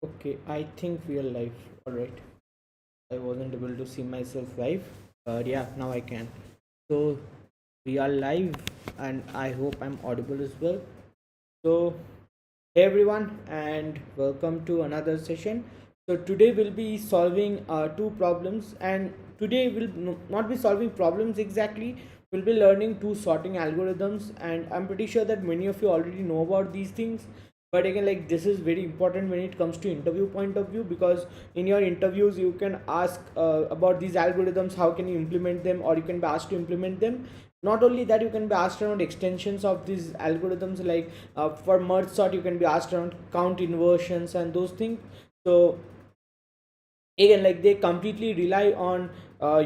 Okay, I think we are live. All right. I wasn't able to see myself live. Yeah, now I can. So we are live, and I hope I'm audible as well. So, hey everyone, and welcome to another session. So today we'll be solving two problems, and today we'll not be solving problems exactly. We'll be learning two sorting algorithms, and I'm pretty sure that many of you already know about these things. But again, like, this is very important when it comes to interview point of view, because in your interviews you can ask about these algorithms, how can you implement them, or you can be asked to implement them. Not only that, you can be asked around extensions of these algorithms, like for merge sort you can be asked around count inversions and those things. So again, like, they completely rely on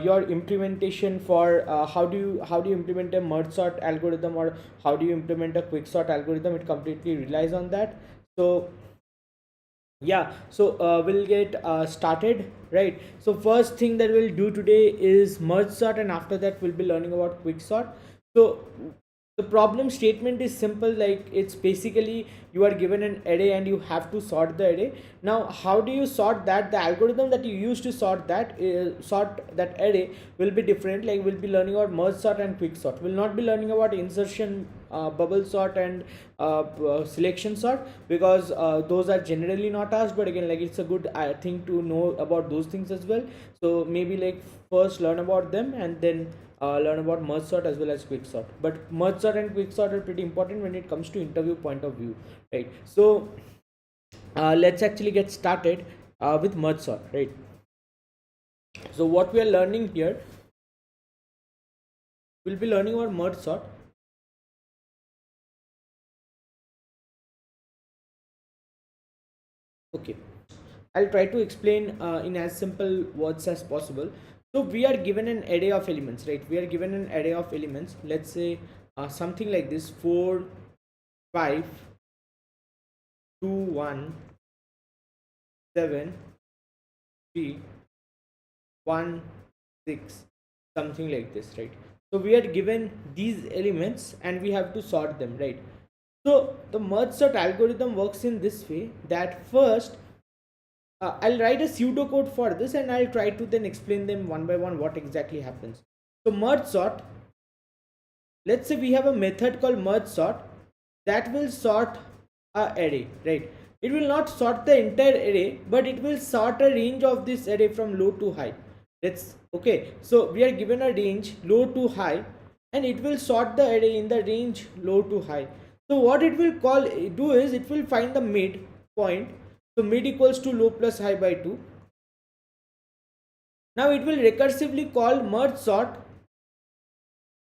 your implementation for how do you implement a merge sort algorithm, or how do you implement a quick sort algorithm. It completely relies on that. So yeah, so we'll get started, right? So first thing that we'll do today is merge sort, and after that we'll be learning about quick sort. So the problem statement is simple, like, it's basically you are given an array and you have to sort the array. Now how do you sort that? The algorithm that you use to sort that array will be different. Like, we'll be learning about merge sort and quick sort. We'll not be learning about insertion, bubble sort, and selection sort, because those are generally not asked. But again, like, it's a good thing to know about those things as well. So maybe, like, first learn about them, and then learn about merge sort as well as quick sort. But merge sort and quick sort are pretty important when it comes to interview point of view, right? So let's actually get started with merge sort, right? So what we are learning here, we'll be learning about merge sort. Okay, I'll try to explain in as simple words as possible. So we are given an array of elements, right? We are given an array of elements. Let's say something like this: 4, 5, 2, 1, 7, 3, 1, 6, something like this, right? So we are given these elements and we have to sort them, right? So the merge sort algorithm works in this way, that first I'll write a pseudocode for this, and I'll try to then explain them one by one what exactly happens. So merge sort, let's say we have a method called merge sort that will sort a array, right? It will not sort the entire array, but it will sort a range of this array from low to high. Let's okay. So we are given a range low to high, and it will sort the array in the range low to high. So what it will do is it will find the mid point. So mid equals to low plus high by 2. Now it will recursively call merge sort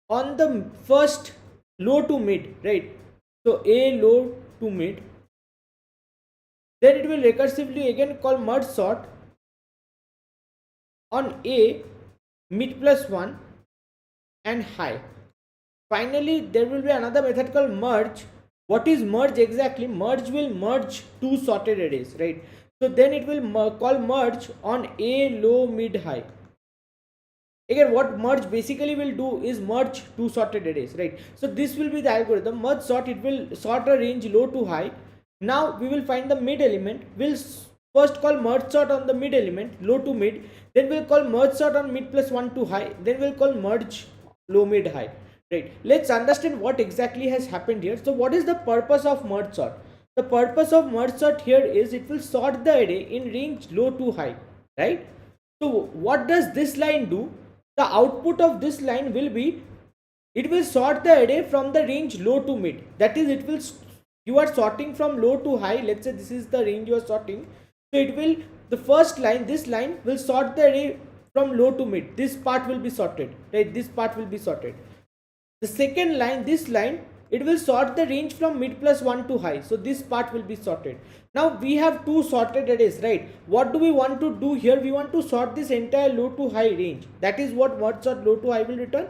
on the first low to mid, right? So a low to mid. Then it will recursively again call merge sort on a mid plus 1 and high. Finally, there will be another method called merge. What is merge exactly? Merge will merge two sorted arrays, right? So then it will call merge on a low mid high. Again, what merge basically will do is merge two sorted arrays, right? So this will be the algorithm. Merge sort, it will sort a range low to high. Now we will find the mid element. We'll first call merge sort on the mid element, low to mid. Then we'll call merge sort on mid plus 1 to high. Then we'll call merge low mid high, right? Let's understand what exactly has happened here. So what is the purpose of merge sort? The purpose of merge sort here is it will sort the array in range low to high, right? So what does this line do? The output of this line will be, it will sort the array from the range low to mid. That is, it will, you are sorting from low to high. Let's say this is the range you are sorting. So it will, the first line, this line will sort the array from low to mid. This part will be sorted, right? This part will be sorted. The second line, this line, it will sort the range from mid plus 1 to high. So this part will be sorted. Now we have two sorted arrays, right? What do we want to do here? We want to sort this entire low to high range. That is what merge sort low to high will return.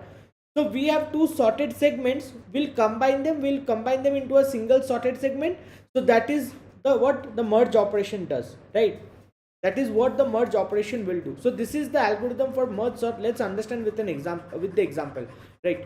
So we have two sorted segments. We'll combine them. We'll combine them into a single sorted segment. So that is the what the merge operation does, right? That is what the merge operation will do. So this is the algorithm for merge sort. Let's understand with an example, with the example, right?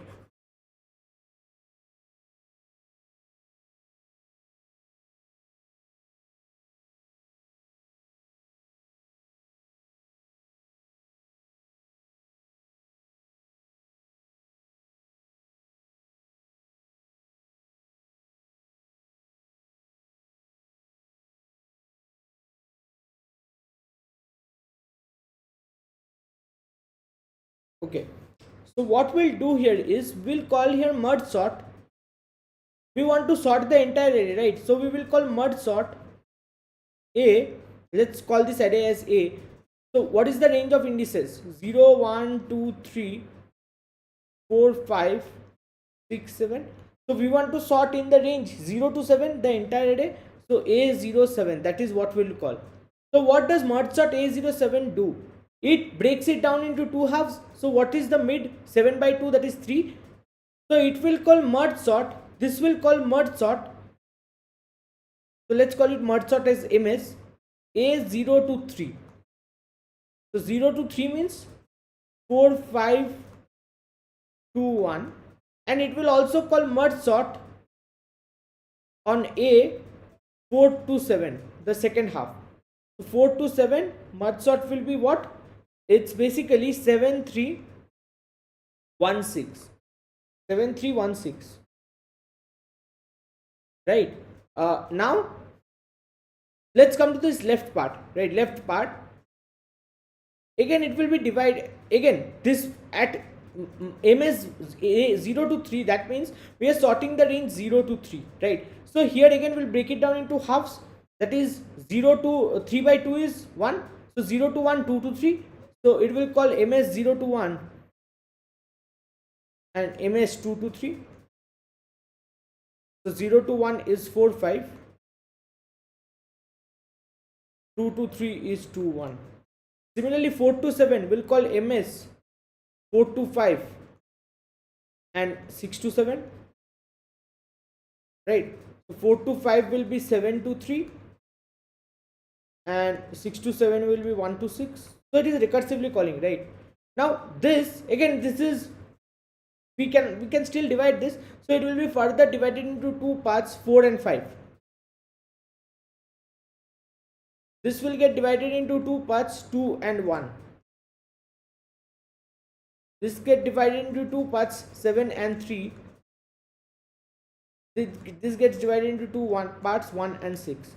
Okay, so what we'll do here is we'll call here merge sort. We want to sort the entire array, right? So we will call merge sort A. Let's call this array as A. So what is the range of indices? 0, 1, 2, 3, 4, 5, 6, 7. So we want to sort in the range 0 to 7 the entire array. So A07, that is what we'll call. So what does merge sort A07 do? It breaks it down into two halves. So what is the mid? 7 by 2, that is 3. So it will call merge sort. This will call merge sort. So let's call it merge sort as MS A0 to 3. So 0 to 3 means 4, 5, 2, 1. And it will also call merge sort on A 4 to 7, the second half. So 4 to 7, merge sort will be what? It's basically 7, 3, 1, 6. 7, 3, 1, 6. Right. Now let's come to this left part. Right, left part. Again, it will be divided. Again, this at MS 0 to 3, that means we are sorting the range 0 to 3, right? So here again we'll break it down into halves, that is 0 to 3 by 2 is 1, so 0 to 1, 2 to 3, so it will call MS 0 to 1 and MS 2 to 3. So 0 to 1 is 4, 5, 2 to 3 is 2, 1. Similarly 4 to 7 will call MS 4 to 5 and 6 to 7, right? So 4 to 5 will be 7 to 3 and 6 to 7 will be 1 to 6. So it is recursively calling, right? Now this again, this is we can still divide this, so it will be further divided into two parts, 4 and 5. This will get divided into two parts, 2 and 1. This get divided into two parts, 7 and 3. This gets divided into two parts, 1 and 6.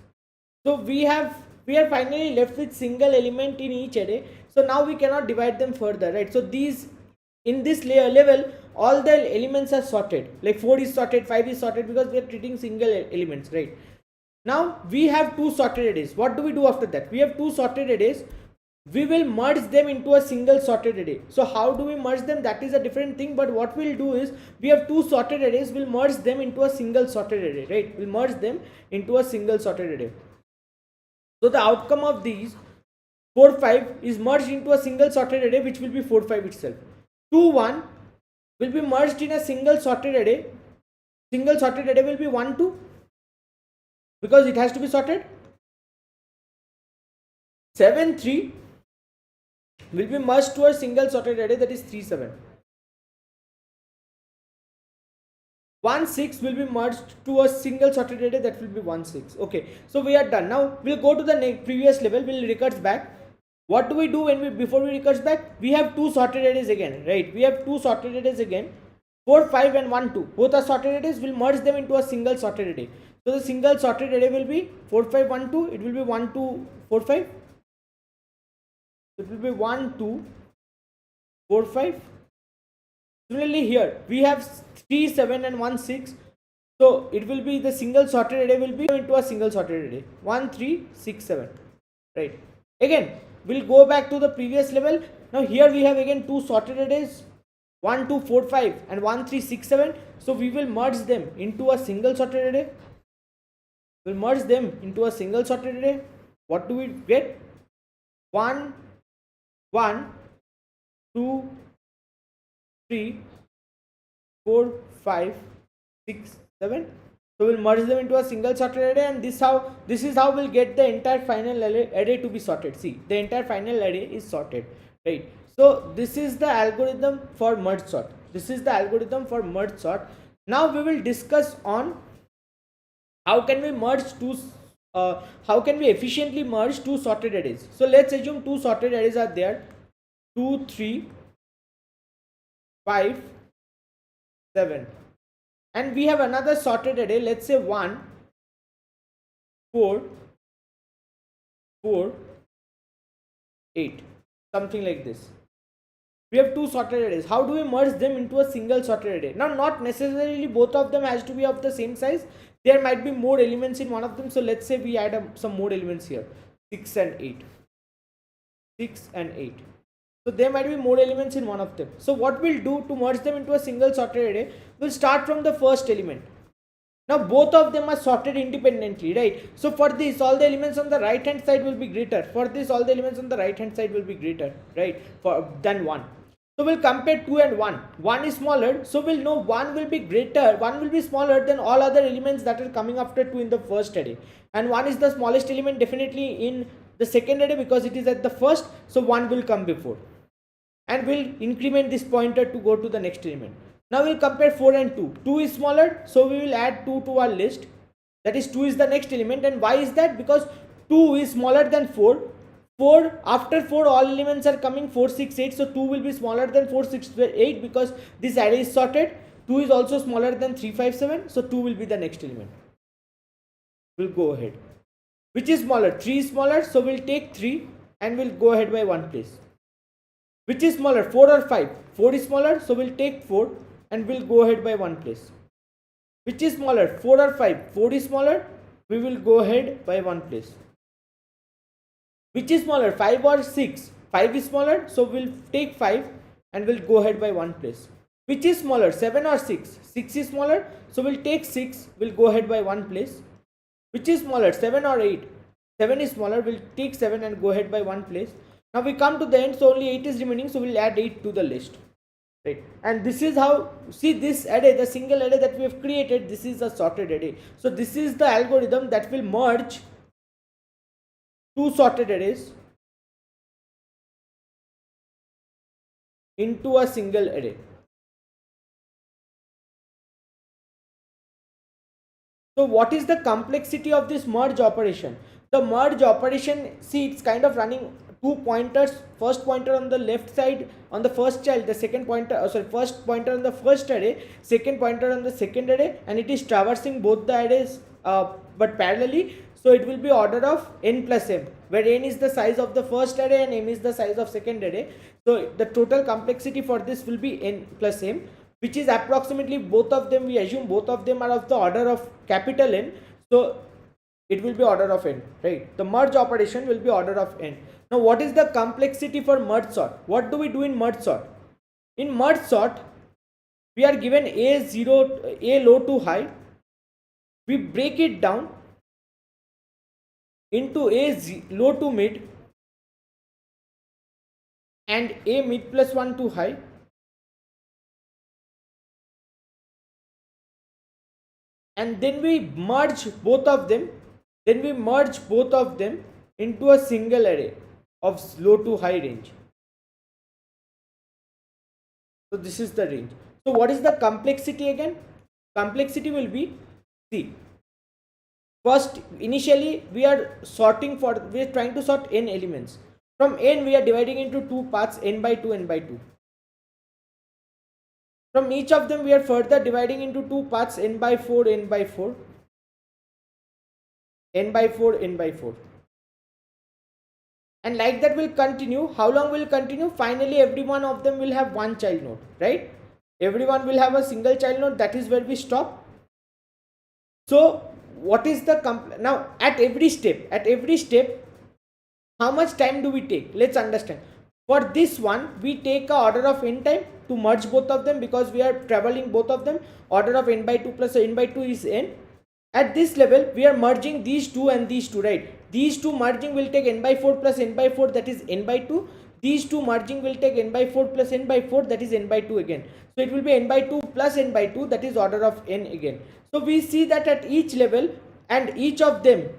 So we are finally left with single element in each array. So now we cannot divide them further, right? So these, in this layer level, all the elements are sorted. Like 4 is sorted, 5 is sorted, because we are treating single elements, right? Now we have two sorted arrays. What do we do after that? We have two sorted arrays. We will merge them into a single sorted array. So how do we merge them? That is a different thing, but what we'll do is, we have two sorted arrays, we'll merge them into a single sorted array, right? We'll merge them into a single sorted array. So the outcome of these 4, 5 is merged into a single sorted array, which will be 4, 5 itself. 2, 1 will be merged in a single sorted array. Single sorted array will be 1, 2, because it has to be sorted. 7, 3 will be merged to a single sorted array, that is 3, 7. 1, 6 will be merged to a single sorted array, that will be 1, 6. Okay, so we are done. Now we'll go to the previous level. We'll recurse back. What do we do before we recurse back? We have two sorted arrays again, right? We have two sorted arrays again, 4, 5 and 1, 2. Both are sorted arrays. We'll merge them into a single sorted array. So the single sorted array will be 4, 5, 1, 2. It will be 1, 2, 4, 5. It will be 1, 2, 4, 5. Similarly here we have 3, 7 and 1, 6. So it will be, the single sorted array will be into a single sorted array, 1, 3, 6, 7, right? Again we'll go back to the previous level. Now here we have again two sorted arrays, 1, 2, 4, 5 and 1, 3, 6, 7. So we will merge them into a single sorted array. We'll merge them into a single sorted array. What do we get? 1, 1, 2, 3, 4, 5, 6, 7. So we'll merge them into a single sorted array, and this is how we'll get the entire final array to be sorted. See, the entire final array is sorted, right? So this is the algorithm for merge sort. This is the algorithm for merge sort. Now we will discuss on how can we merge two how can we efficiently merge two sorted arrays. So let's assume two sorted arrays are there, 2, 3, 5, 7, and we have another sorted array, let's say 1, 4, 4, 8, something like this. We have two sorted arrays. How do we merge them into a single sorted array? Now, not necessarily both of them has to be of the same size. There might be more elements in one of them. So let's say we add some more elements here, 6 and 8. 6 and 8. So there might be more elements in one of them. So what we'll do to merge them into a single sorted array, we'll start from the first element. Now both of them are sorted independently, right? So for this, all the elements on the right hand side will be greater. For this, all the elements on the right hand side will be greater, right? Than 1. So we'll compare 2 and 1. 1 is smaller, so we'll know 1 will be greater, 1 will be smaller than all other elements that are coming after 2 in the first array. And 1 is the smallest element definitely in the second array because it is at the first, so 1 will come before. And we'll increment this pointer to go to the next element. Now we'll compare 4 and 2. 2 is smaller, so we will add 2 to our list. That is 2 is the next element. And why is that? Because 2 is smaller than 4. 4, after 4 all elements are coming 4, 6, 8. So 2 will be smaller than 4, 6, 8 because this array is sorted. 2 is also smaller than 3, 5, 7. So 2 will be the next element. We'll go ahead. Which is smaller? 3 is smaller, so we'll take 3 and we'll go ahead by one place. Which is smaller, 4 or 5? 4 is smaller, so we'll take 4 and we'll go ahead by one place. Which is smaller, 4 or 5? 4 is smaller, we will go ahead by one place. Which is smaller, 5 or 6? 5 is smaller, so we'll take 5 and we'll go ahead by one place. Which is smaller, 7 or 6? 6 is smaller, so we'll take 6, we'll go ahead by one place. Which is smaller, 7 or 8? 7 is smaller, we'll take 7 and go ahead by one place. Now we come to the end, so only 8 is remaining, so we'll add 8 to the list, right? And this is how, see this array, the single array that we have created, this is a sorted array. So this is the algorithm that will merge two sorted arrays into a single array. So what is the complexity of this merge operation? The merge operation, see, it's kind of running two pointers, first pointer on the left side on the first child, the second pointer, first pointer on the first array, second pointer on the second array, and it is traversing both the arrays but parallelly. So it will be order of n plus m, where n is the size of the first array and m is the size of second array. So the total complexity for this will be n plus m, which is approximately, both of them, we assume both of them are of the order of capital N. So it will be order of n, right? The merge operation will be order of n. Now what is the complexity for merge sort? What do we do in merge sort? In merge sort, we are given A low to high. We break it down into A low to mid and A mid plus 1 to high. And then we merge both of them. Into a single array of low to high range. So this is the range. So what is the complexity again? Complexity will be, see, first initially we are trying to sort n elements. From n we are dividing into two parts, n by 2, n by 2. From each of them we are further dividing into two parts, n by 4, n by 4, n by 4, n by 4. And like that will continue. How long will continue? Finally every one of them will have one child node, right? Everyone will have a single child node. That is where we stop. So what is the now at every step, how much time do we take? Let's understand. For this one, we take a order of n time to merge both of them because we are traveling both of them. Order of n by 2 plus n by 2 is n. At this level, we are merging these two and these two, right? These two merging will take n by 4 plus n by 4, that is n by 2. These two merging will take n by 4 plus n by 4, that is n by 2 again. So it will be n by 2 plus n by 2, that is order of n again. So we see that at each level and each of them,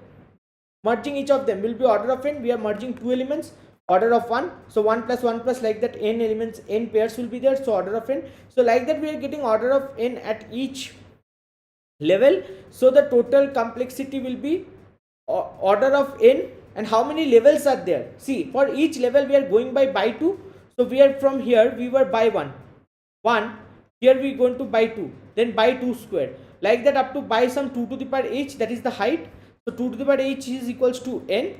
merging each of them will be order of n. We are merging two elements, order of 1. So 1 plus 1 plus, like that, n elements, n pairs will be there. So order of n. So like that we are getting order of n at each level. So the total complexity will be order of n. And how many levels are there? See, for each level we are going by 2. So we are from here, we were by 1. Here we are going to by 2. Then by 2 square. Like that up to by some 2 to the power h, that is the height. So 2 to the power h is equals to n,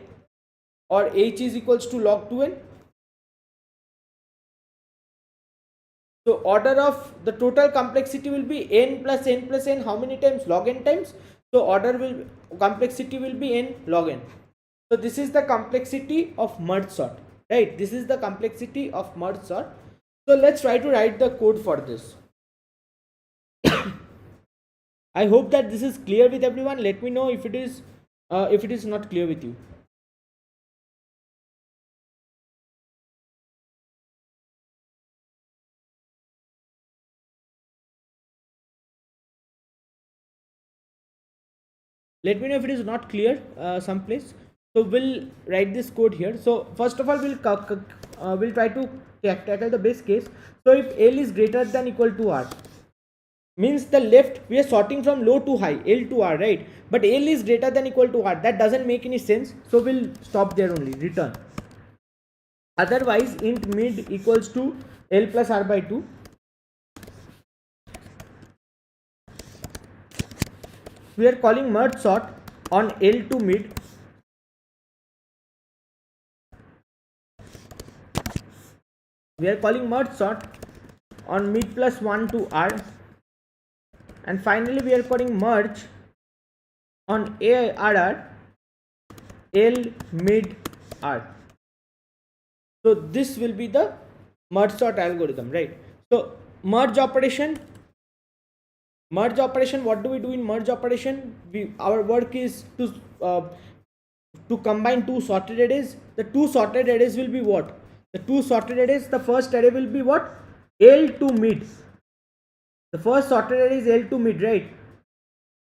or h is equals to log 2n. So order of the total complexity will be n plus n plus n. How many times? Log n times. So complexity will be n log n. So this is the complexity of merge sort, right? This is the complexity of merge sort. So let's try to write the code for this. I hope that this is clear with everyone. Let me know if it is not clear with you. Let me know if it is not clear someplace. So we'll write this code here. So first of all, we'll try to tackle the base case. So if L is greater than equal to R, means the left, we are sorting from low to high, L to R, right? But L is greater than equal to R. That doesn't make any sense. So we'll stop there only, return. Otherwise, int mid equals to L plus R by 2. We are calling merge sort on L to mid. We are calling merge sort on mid plus 1 to R. And finally, we are calling merge on ARR L mid R. So this will be the merge sort algorithm, right? So merge operation, what do we do in merge operation? Our work is to combine two sorted arrays. The two sorted arrays will be what? The two sorted arrays, the first array will be what? L to mid. The first sorted array is L to mid, right?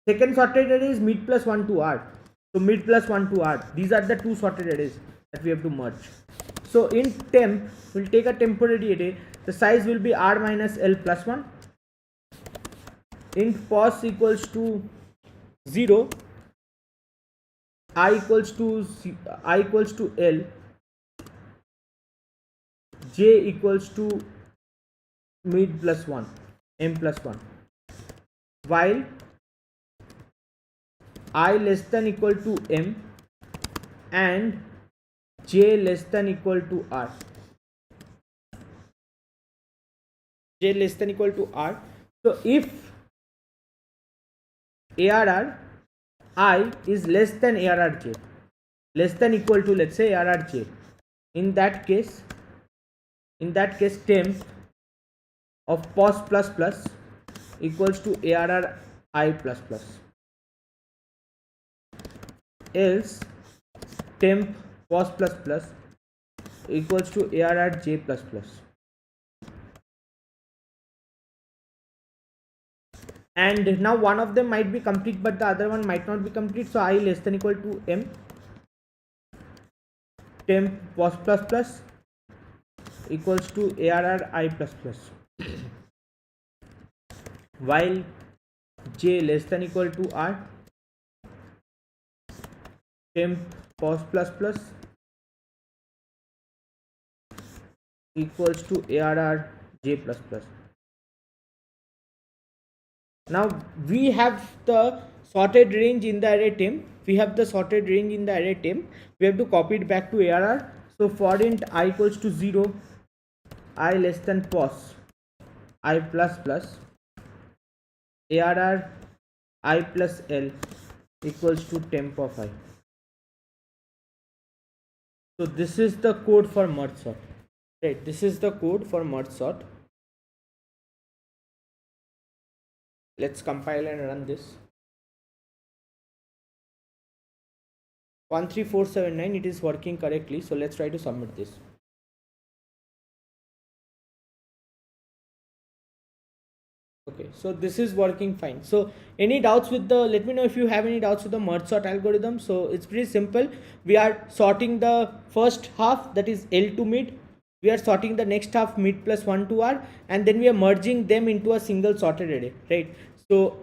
Second sorted array is mid plus 1 to R. So mid plus 1 to R. These are the two sorted arrays that we have to merge. So in temp, we'll take a temporary array. The size will be R minus L plus 1. Int pos equals to 0. I equals to L. J equals to mid plus 1. M plus 1. While I less than equal to M and J less than equal to R. J less than equal to R. So if ARR I is less than ARR J, less than equal to, let's say, ARR J, in that case temp of pos plus plus equals to ARR I plus plus. Else temp pos plus plus equals to ARR J plus plus. And now one of them might be complete but the other one might not be complete. So I less than equal to M temp pos plus plus equals to ARR I plus plus. While J less than equal to R temp pos plus plus equals to ARR J plus plus. Now we have the sorted range in the array temp. We have to copy it back to ARR. So for int I equals to 0, I less than pos I plus plus, ARR I plus L equals to temp of I. So this is the code for merge sort. Right, this is the code for merge sort. Let's compile and run this. 13479, it is working correctly. So let's try to submit this. Okay, so this is working fine. So any doubts with the, let me know if you have any doubts with the merge sort algorithm. So it's pretty simple. We are sorting the first half, that is L to mid. We are sorting the next half mid plus 1 to R, and then we are merging them into a single sorted array, right? So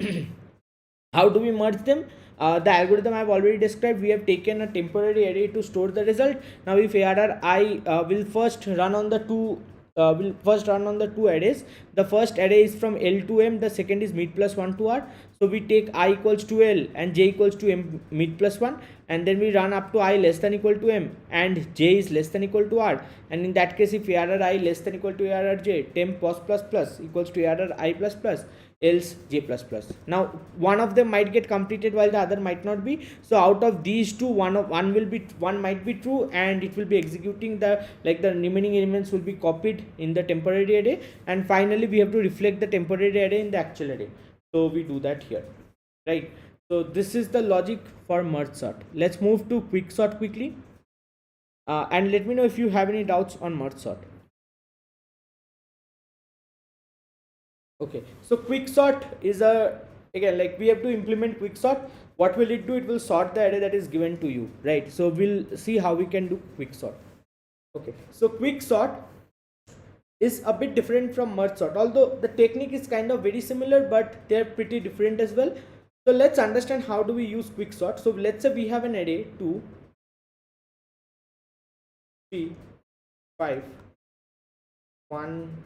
how do we merge them? The algorithm I have already described. We have taken a temporary array to store the result. Now if ARR I will first run on the two arrays. The first array is from L to M, the second is mid plus 1 to R. So we take I equals to L and J equals to M mid plus 1, and then we run up to I less than equal to m, and j is less than equal to r, and in that case if error I less than equal to error j, temp pos plus plus equals to error I plus plus, else j plus plus. Now one of them might get completed while the other might not be, so out of these two, one might be true, and it will be executing the remaining elements will be copied in the temporary array, and finally we have to reflect the temporary array in the actual array. So we do that here, right? So this is the logic for merge sort. Let's move to quick sort quickly, and let me know if you have any doubts on merge sort. Okay, so quick sort is again, like, we have to implement quick sort. What will it do? It will sort the array that is given to you, right? So we'll see how we can do quick sort. Okay, so quick sort is a bit different from merge sort, although the technique is kind of very similar, but they're pretty different as well. So let's understand how do we use quick sort. So let's say we have an array 2, 3, 5, 1,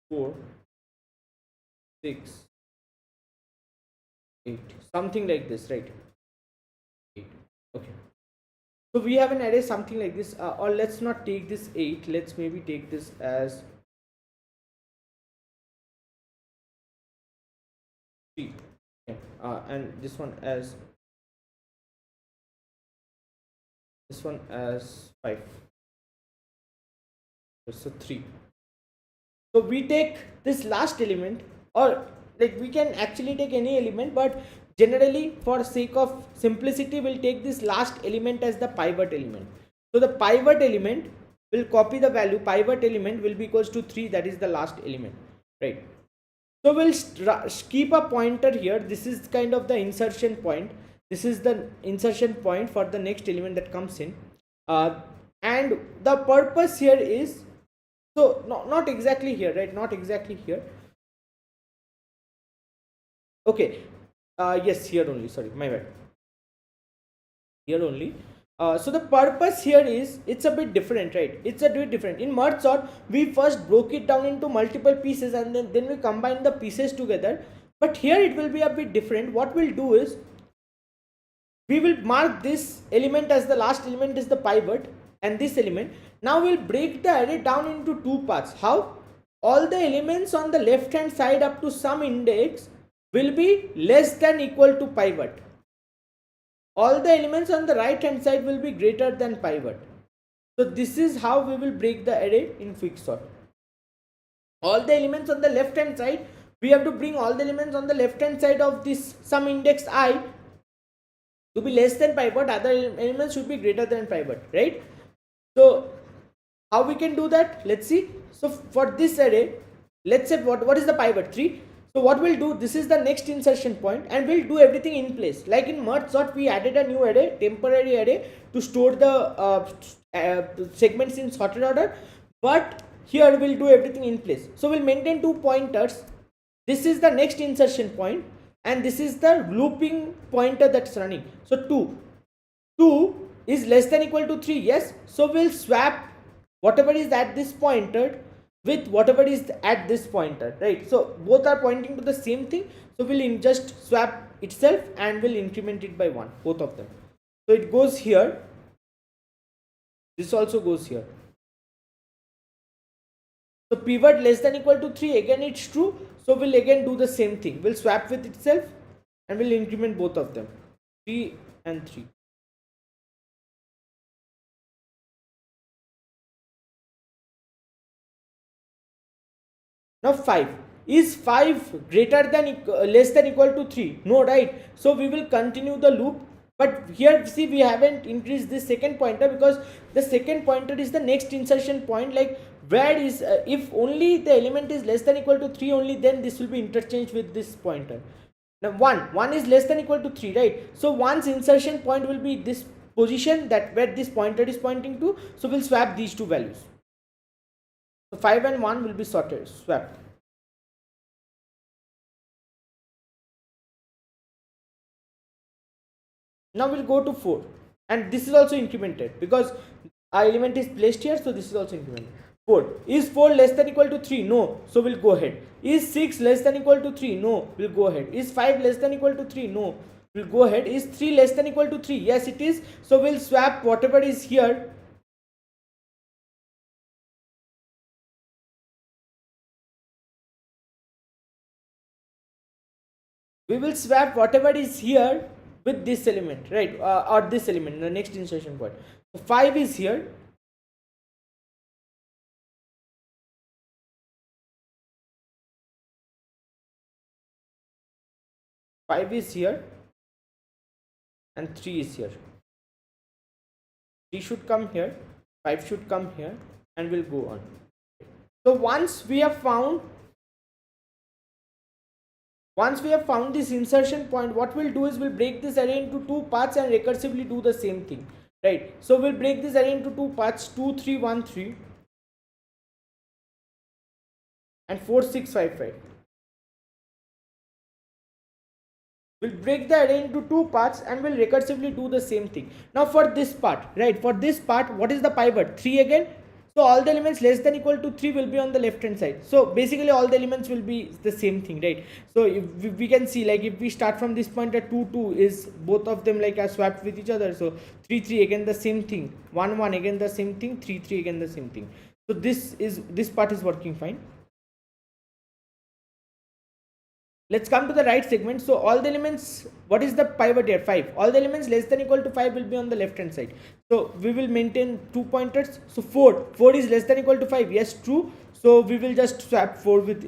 4, 6, 8, something like this, right? 8. Okay, so we have an array something like this, or let's not take this 8, let's maybe take this as 3, and this one as 5, so 3. So we take this last element, or like we can actually take any element, but generally for sake of simplicity we'll take this last element as the pivot element. So the pivot element will copy the value, pivot element will be equals to 3, that is the last element, right? So we'll keep a pointer here. This is kind of the insertion point. This is the insertion point for the next element that comes in, and the purpose here is, so not exactly here, right? Not exactly here. Okay, yes, here only, sorry, my bad, here only. So the purpose here is, it's a bit different, right? It's a bit different. In merge sort we first broke it down into multiple pieces, and then we combine the pieces together, but here it will be a bit different. What we'll do is, we will mark this element as the last element is the pivot, and this element. Now we'll break the array down into two parts. How? All the elements on the left hand side up to some index will be less than equal to pivot. All the elements on the right hand side will be greater than pivot. So this is how we will break the array in quick sort. All the elements on the left hand side, we have to bring all the elements on the left hand side of this some index I to be less than pivot, other elements should be greater than pivot, right? So how we can do that? Let's see. So for this array, let's say what is the pivot? 3. So what we'll do, this is the next insertion point, and we'll do everything in place. Like in merge sort, we added a new array, temporary array, to store the segments in sorted order, but here we'll do everything in place. So we'll maintain two pointers. This is the next insertion point, and this is the looping pointer that's running. So 2 is less than equal to 3, yes. So we'll swap whatever is at this pointer with whatever is at this pointer, right? So both are pointing to the same thing, so we'll just swap itself and we'll increment it by 1, both of them. So it goes here, this also goes here. So pivot less than equal to 3, again it's true, so we'll again do the same thing. We'll swap with itself and we'll increment both of them, 3 and 3. Now 5. Is 5 greater than less than equal to 3? No, right? So we will continue the loop, but here see we haven't increased this second pointer, because the second pointer is the next insertion point. Like, where is if only the element is less than equal to 3 only, then this will be interchanged with this pointer. Now 1 is less than equal to 3, right? So one's insertion point will be this position that where this pointer is pointing to, so we'll swap these two values. So 5 and 1 will be swapped. Now we'll go to 4, and this is also incremented because our element is placed here, so this is also incremented. 4. Is 4 less than equal to 3? No, so we'll go ahead. Is 6 less than equal to 3? No, we'll go ahead. Is 5 less than equal to 3? No, We'll go ahead. Is 3 less than equal to 3? Yes, it is. So we'll swap whatever is here. We will swap whatever is here with this element, right? Or this element, the next insertion point. So 5 is here. 5 is here and 3 is here. 3 should come here, 5 should come here, and we'll go on. So once we have found this insertion point, what we'll do is we'll break this array into two parts and recursively do the same thing, right? So we'll break this array into two parts, 2 3 1 3 and 4 6 5 5. We'll break the array into two parts and we'll recursively do the same thing. Now for this part, right, for this part, what is the pivot? 3 again. So all the elements less than equal to 3 will be on the left hand side. So basically all the elements will be the same thing, right? So if we can see, like if we start from this point at 2 2 is both of them like are swapped with each other. So 3 3 again the same thing, 1 1 again the same thing, 3 3 again the same thing. So this part is working fine. Let's come to the right segment. So all the elements, what is the pivot here? 5. All the elements less than equal to 5 will be on the left hand side. So we will maintain 2 pointers. So 4 is less than equal to 5. Yes, true. So we will just swap 4 with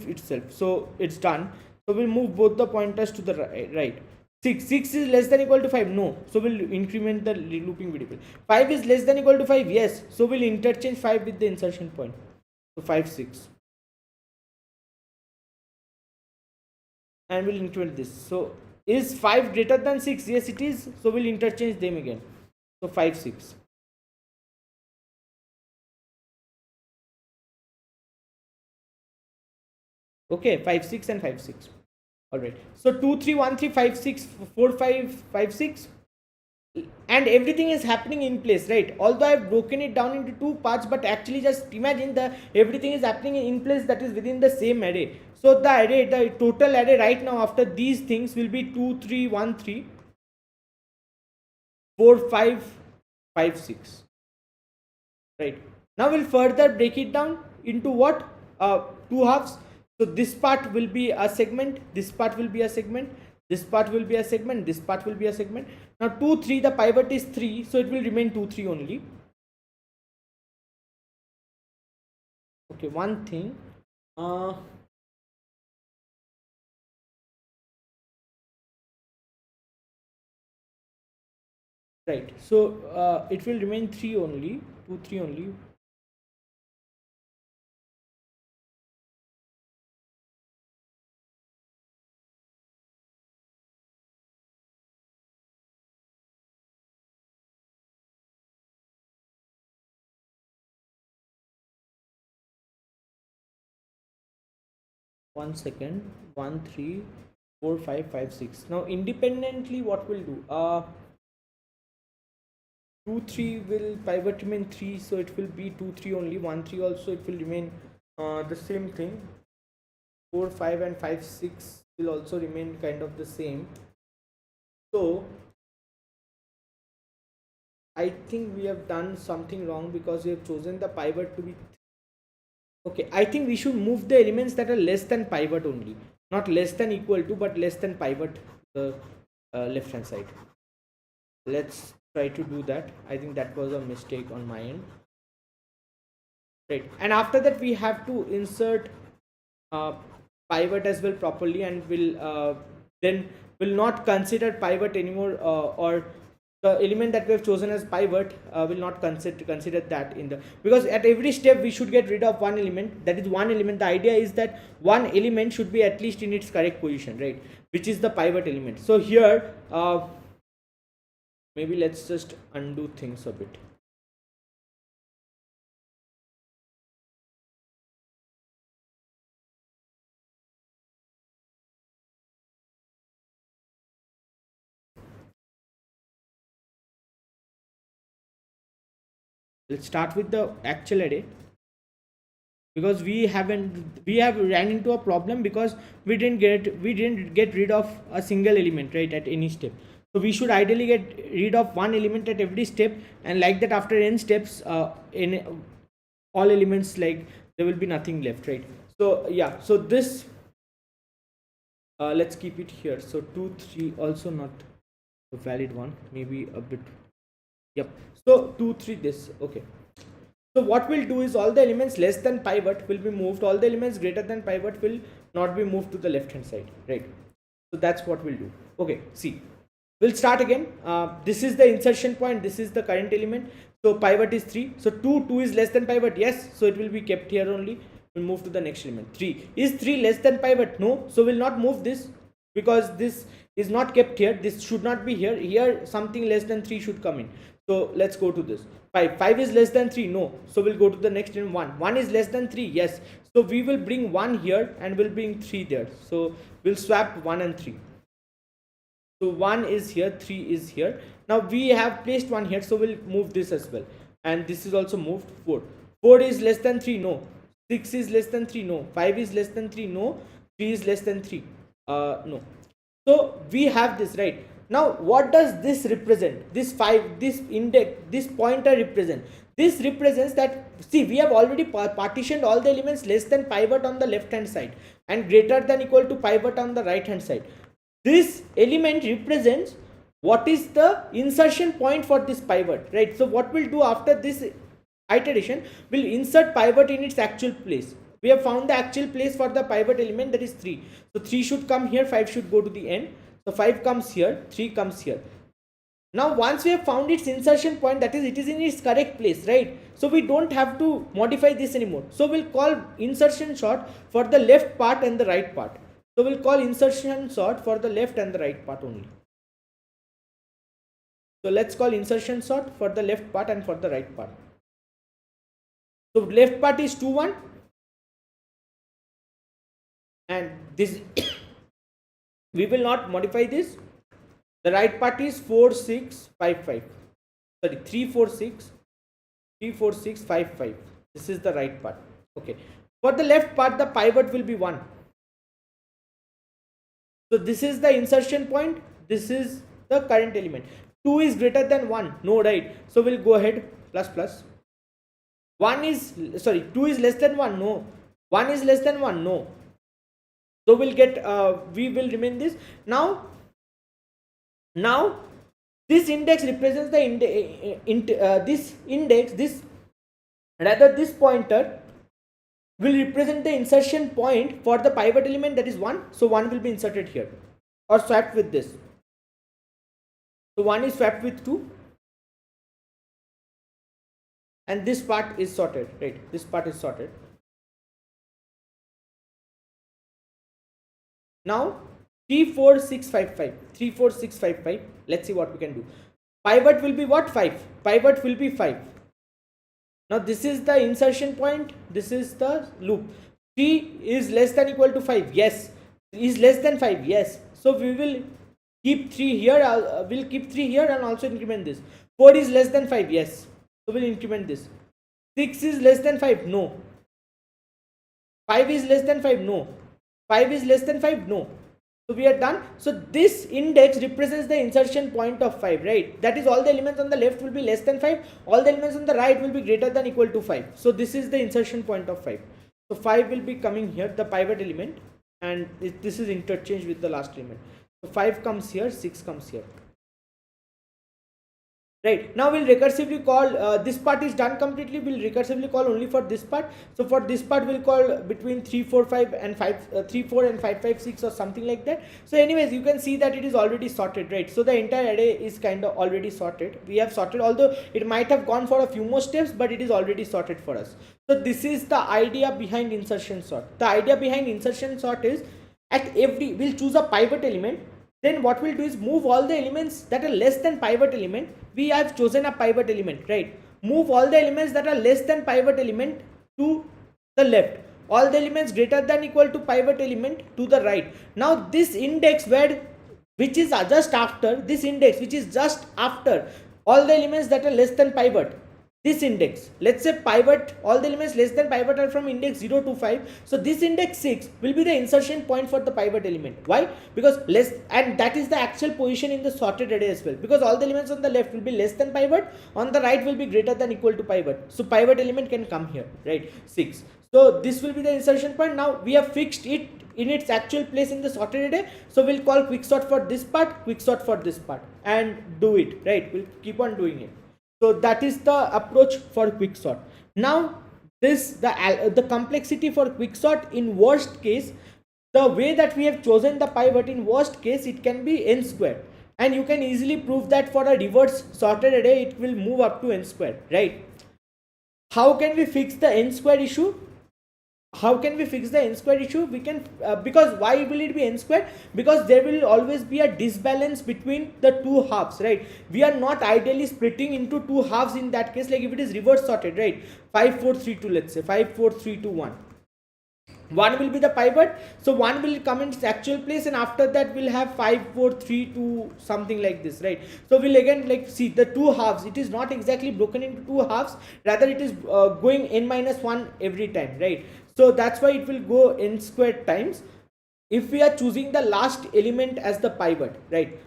itself. So it's done. So we'll move both the pointers to the right. 6 is less than equal to 5. No. So we'll increment the looping variable. 5 is less than equal to 5. Yes. So we'll interchange 5 with the insertion point. So 5 6. And we'll increment this. So is 5 greater than 6? Yes, it is. So we'll interchange them again. So 5 6. Okay, 5 6 and 5 6. All right. So 2 3 1 3 5 6 4 5 5 6, and everything is happening in place, right? Although I've broken it down into two parts, but actually just imagine the everything is happening in place, that is within the same array. So the total array right now after these things will be 2 3 1 3 4 5 5 6, right? Now we'll further break it down into what, two halves. So this part will be a segment, this part will be a segment, this part will be a segment, this part will be a segment. Now 2 3, the pivot is 3, so it will remain 2 3 only. Okay, one thing, right, so it will remain 3 only, 2 3 only. One second, 1 3 4 5 5 6. Now independently what we'll do, 2 3 will pivot remain 3, so it will be 2 3 only. 1 3 also it will remain the same thing. 4 5 and 5 6 will also remain kind of the same. So I think we have done something wrong because we have chosen the pivot to be, okay, I think we should move the elements that are less than pivot only, not less than equal to, but less than pivot, the left hand side. Let's try to do that. I think that was a mistake on my end, right? And after that we have to insert pivot as well properly, and will then will not consider pivot anymore, or the element that we have chosen as pivot will not consider that in the, because at every step we should get rid of one element. That is one element. The idea is that one element should be at least in its correct position, right, which is the pivot element. So here maybe let's just undo things a bit. Let's start with the actual array, because we have ran into a problem because we didn't get rid of a single element, right, at any step. So we should ideally get rid of one element at every step, and like that after n steps, in all elements, like there will be nothing left, right? So yeah, so this let's keep it here. So 2 3 also not a valid one, maybe a bit. Yep. So 2 3 this. Okay. So what we'll do is all the elements less than pivot will be moved, all the elements greater than pivot will not be moved to the left hand side, right? So that's what we'll do. Okay, see, we'll start again. This is the insertion point, this is the current element. So pivot is 3. So 2 is less than pivot, yes, so it will be kept here only. We'll move to the next element. 3 is 3 less than pivot, no, so we'll not move this because this is not kept here. This should not be here. Here something less than 3 should come in. So let's go to this. 5 is less than 3, no, so we'll go to the next element. 1 is less than 3, yes, so we will bring 1 here and we'll bring 3 there. So we'll swap 1 and 3. So 1 is here, 3 is here. Now we have placed 1 here, so we'll move this as well, and this is also moved. 4 is less than 3, no. 6 is less than 3, no. 5 is less than 3, no. 3 is less than 3, no. So we have this, right? Now what does this represent? This 5, this index, this pointer represent? This represents that, see, we have already partitioned all the elements less than pivot on the left hand side and greater than equal to pivot on the right hand side. This element represents what is the insertion point for this pivot, right? So what we'll do after this iteration, we'll insert pivot in its actual place. We have found the actual place for the pivot element, that is 3. So 3 should come here, 5 should go to the end. So 5 comes here, 3 comes here. Now once we have found its insertion point, that is, it is in its correct place, right? So we don't have to modify this anymore. So we'll call insertion sort for the left part and the right part. So we'll call insertion sort for the left and the right part only. So let's call insertion sort for the left part and for the right part. So left part is 2 1, and this we will not modify this. The right part is 4 6 5 5. Sorry, 3 4 6 3 4 6 5 5. This is the right part. Okay. For the left part, the pivot will be 1. So this is the insertion point. This is the current element. 2 is greater than 1. No, right? So we'll go ahead plus plus. 1 is, sorry, 2 is less than 1. No. 1 is less than 1. No. So we'll get, we will remain this. Now this index represents the this pointer will represent the insertion point for the pivot element, that is 1. So 1 will be inserted here or swapped with this. So 1 is swapped with 2. And this part is sorted, right? This part is sorted. Now 3 4 6 5 5. 3 4 6 5 5. Let's see what we can do. Pivot will be what? 5. Pivot will be 5. Now this is the insertion point. This is the loop. 3 is less than equal to 5. Yes. Is less than 5. Yes. So we will keep 3 here. We'll keep 3 here and also increment this. 4 is less than 5. Yes. So we'll increment this. 6 is less than 5. No. 5 is less than 5. No. 5 is less than 5. No. So we are done. So this index represents the insertion point of 5, right? That is, all the elements on the left will be less than 5. All the elements on the right will be greater than equal to 5. So this is the insertion point of 5. So 5 will be coming here, the pivot element, and this is interchanged with the last element. So 5 comes here, 6 comes here. Right, now we'll recursively call, this part is done completely. We'll recursively call only for this part. So for this part we'll call between 3 4 5 and 5 3 4 and 5 5 6 or something like that. So anyways, you can see that it is already sorted, right? So the entire array is kind of already sorted. We have sorted, although it might have gone for a few more steps, but it is already sorted for us. So this is the idea behind insertion sort. The idea behind insertion sort is, at every, we'll choose a pivot element. Then what we'll do is move all the elements that are less than pivot element. We have chosen a pivot element, right? Move all the elements that are less than pivot element to the left. All the elements greater than equal to pivot element to the right. Now this index which is just after, this index which is just after all the elements that are less than pivot, this index, let's say pivot, all the elements less than pivot are from index 0 to 5, so this index 6 will be the insertion point for the pivot element. Why? Because less, and that is the actual position in the sorted array as well, because all the elements on the left will be less than pivot, on the right will be greater than equal to pivot, so pivot element can come here, right? 6. So this will be the insertion point. Now we have fixed it in its actual place in the sorted array, so we'll call quicksort for this part, quicksort for this part, and do it, right? We'll keep on doing it. So that is the approach for quicksort. Now this the complexity for quicksort in worst case, the way that we have chosen the pivot, in worst case it can be n squared, and you can easily prove that for a reverse sorted array it will move up to n squared, right? How can we fix the n squared issue? How can we fix the n squared issue? We can because why will it be n squared? Because there will always be a disbalance between the two halves, right? We are not ideally splitting into two halves in that case. Like if it is reverse sorted, right? 5 4 3 2, let's say 5 4 3 2 1, 1 will be the pivot, so 1 will come in its actual place, and after that we'll have 5 4 3 2 something like this, right? So we'll again like see the two halves, it is not exactly broken into two halves, rather it is going n minus 1 every time, right? So that's why it will go n squared times if we are choosing the last element as the pivot, right?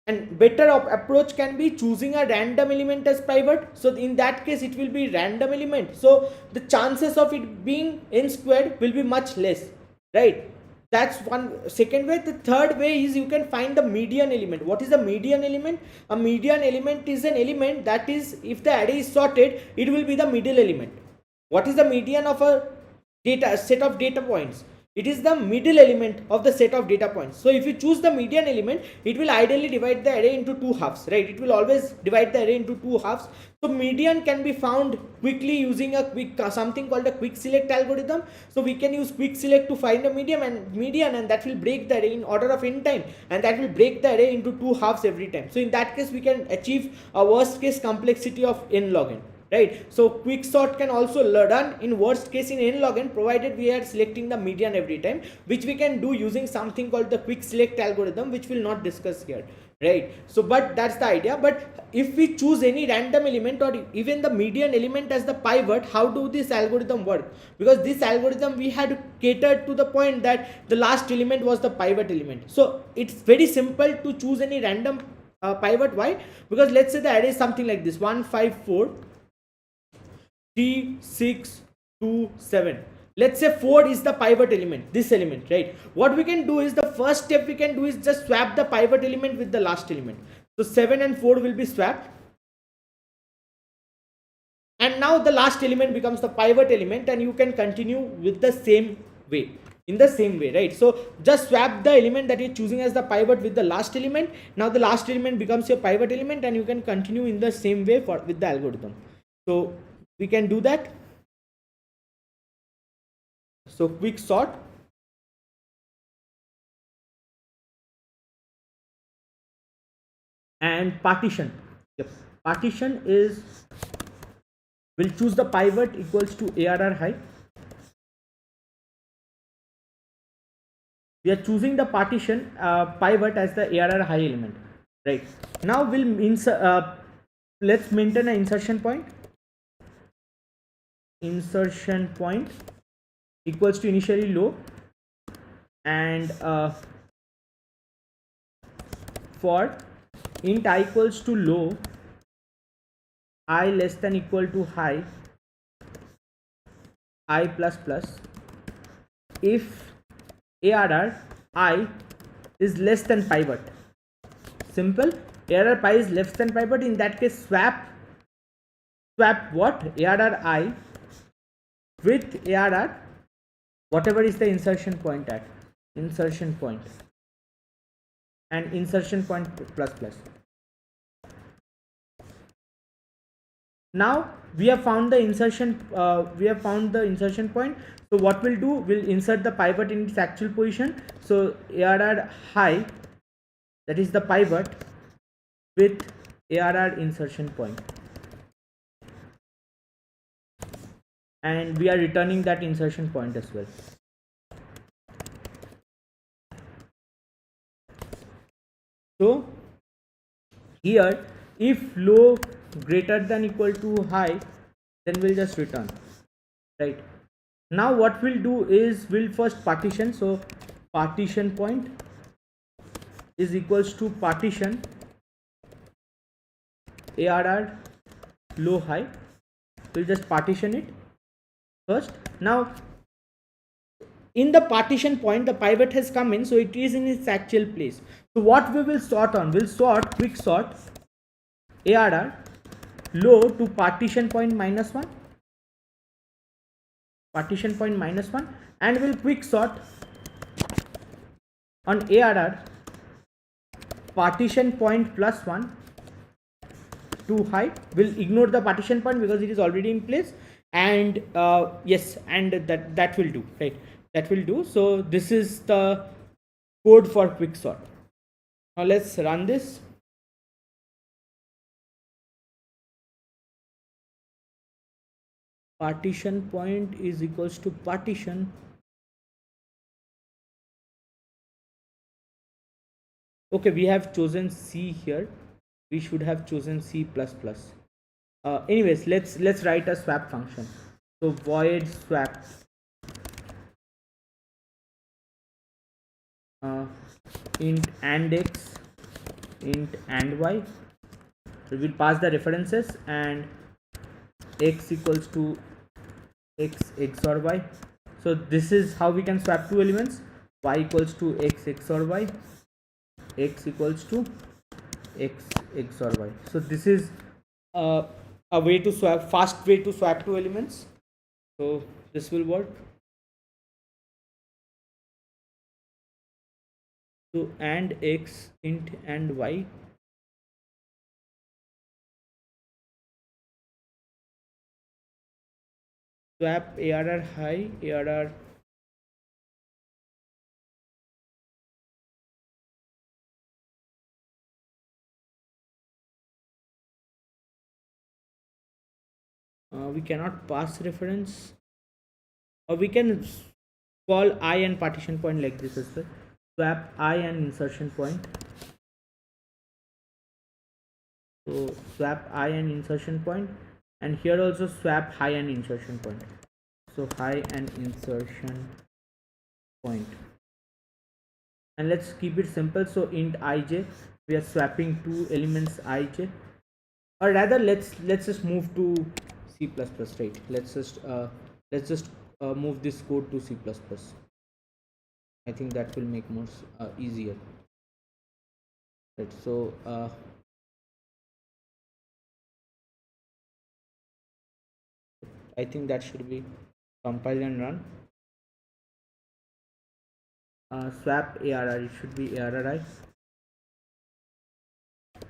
And better approach can be choosing a random element as pivot, so in that case it will be random element, so the chances of it being n squared will be much less, right? That's one second way. The third way is you can find the median element. What is the median element? A median element is an element that is, if the array is sorted, it will be the middle element. What is the median of a set of data points? It is the middle element of the set of data points. So if you choose the median element, it will ideally divide the array into two halves, right? It will always divide the array into two halves. So median can be found quickly using a something called a quick select algorithm. So we can use quick select to find a median, and that will break the array in order of n time, and that will break the array into two halves every time. So in that case we can achieve a worst case complexity of n log n, right? So quicksort can also run in worst case in n log n, provided we are selecting the median every time, which we can do using something called the quick select algorithm, which we'll not discuss here, right? So but that's the idea. But if we choose any random element or even the median element as the pivot, how do this algorithm work? Because this algorithm we had catered to the point that the last element was the pivot element, so it's very simple to choose any random pivot. Why? Because let's say the array is something like this: 1 5 4 3 6 2 7. Let's say 4 is the pivot element, this element, right? What we can do is, the first step we can do is just swap the pivot element with the last element. So 7 and 4 will be swapped, and now the last element becomes the pivot element, and you can continue with the same way, in the same way, right? So just swap the element that you're choosing as the pivot with the last element. Now the last element becomes your pivot element, and you can continue in the same way with the algorithm. So we can do that. So quick sort, and partition. Yep. Partition is, we'll choose the pivot equals to ARR high. We are choosing the partition pivot as the ARR high element, right? Now we'll insert let's maintain an insertion point. Insertion point equals to initially low, and for int I equals to low, I less than equal to high, I plus plus, if ARR I is less than pivot. Simple. ARR pi is less than pivot. In that case, swap what? ARR I with ARR, whatever is the insertion point at, insertion point, and insertion point plus plus. Now we have found the insertion point. So what we'll do, we'll insert the pivot in its actual position. So ARR high, that is the pivot, with ARR insertion point, and we are returning that insertion point as well. So here, if low greater than equal to high, then we'll just return, right? Now what we'll do is we'll first partition. So partition point is equals to partition ARR low high. We'll just partition it first. Now in the partition point, the pivot has come in, so it is in its actual place. So what we will sort on, we'll sort quick sort ARR low to partition point -1, partition point -1, and we'll quick sort on ARR partition point +1 to high. We'll ignore the partition point because it is already in place, and yes, and that will do, right? That will do. So this is the code for quick sort. Now let's run this. Partition point is equals to partition. Okay, we have chosen C here. We should have chosen C++. Anyways, let's write a swap function. So void swap int and x, int and y. So we'll pass the references, and x equals to x XOR y. So this is how we can swap two elements. Y equals to x XOR y, x equals to x XOR y. So this is a way to swap, fast way to swap two elements. So this will work. So and x, int and y. Swap ARR high, ARR we cannot pass reference, or we can call I and partition point like this as well. Swap I and insertion point. So swap I and insertion point, and here also swap high and insertion point. So high and insertion point, and let's keep it simple. So int ij, we are swapping two elements ij, or rather let's just move to C++, right? Let's just move this code to C++. I think that will make more easier, right? So I think that should be compile and run. Swap ARR, it should be ARRI,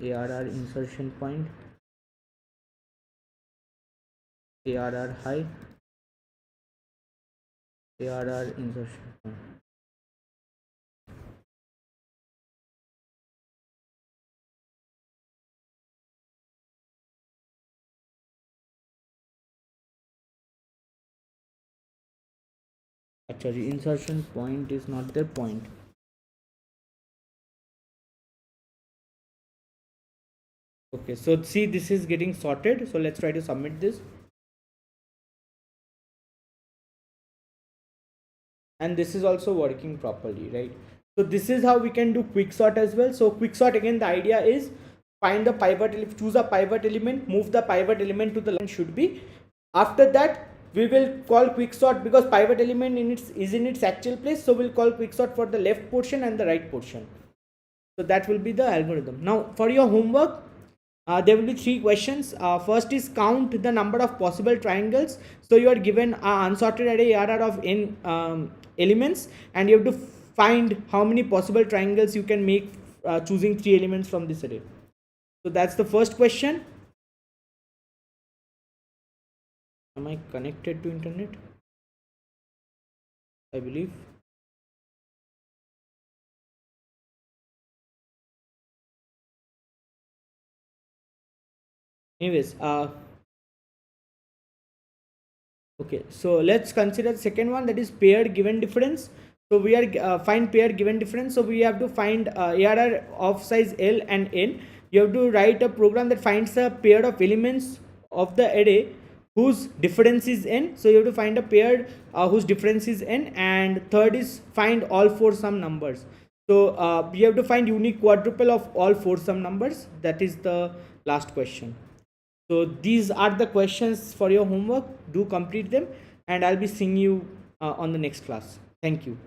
ARR insertion point, ARR high, ARR insertion point. Actually, insertion point is not their point. Okay, so see, this is getting sorted. So let's try to submit this. And this is also working properly, right? So this is how we can do quick sort as well. So quick sort, again, the idea is find the pivot, choose a pivot element, move the pivot element to the left should be. After that, we will call quick sort because pivot element is in its actual place. So we'll call quick sort for the left portion and the right portion. So that will be the algorithm. Now for your homework, there will be three questions. First is count the number of possible triangles. So you are given an unsorted array ARR of n elements, and you have to find how many possible triangles you can make choosing three elements from this array. So that's the first question. Am I connected to internet? I believe. Anyways, okay, so let's consider the second one, that is paired given difference. So we are find paired given difference. So we have to find ARR of size L and N. you have to write a program that finds a pair of elements of the array whose difference is n. So you have to find a pair whose difference is n, and third is find all four sum numbers. So you have to find unique quadruple of all four sum numbers. That is the last question. So these are the questions for your homework. Do complete them, and I'll be seeing you on the next class. Thank you.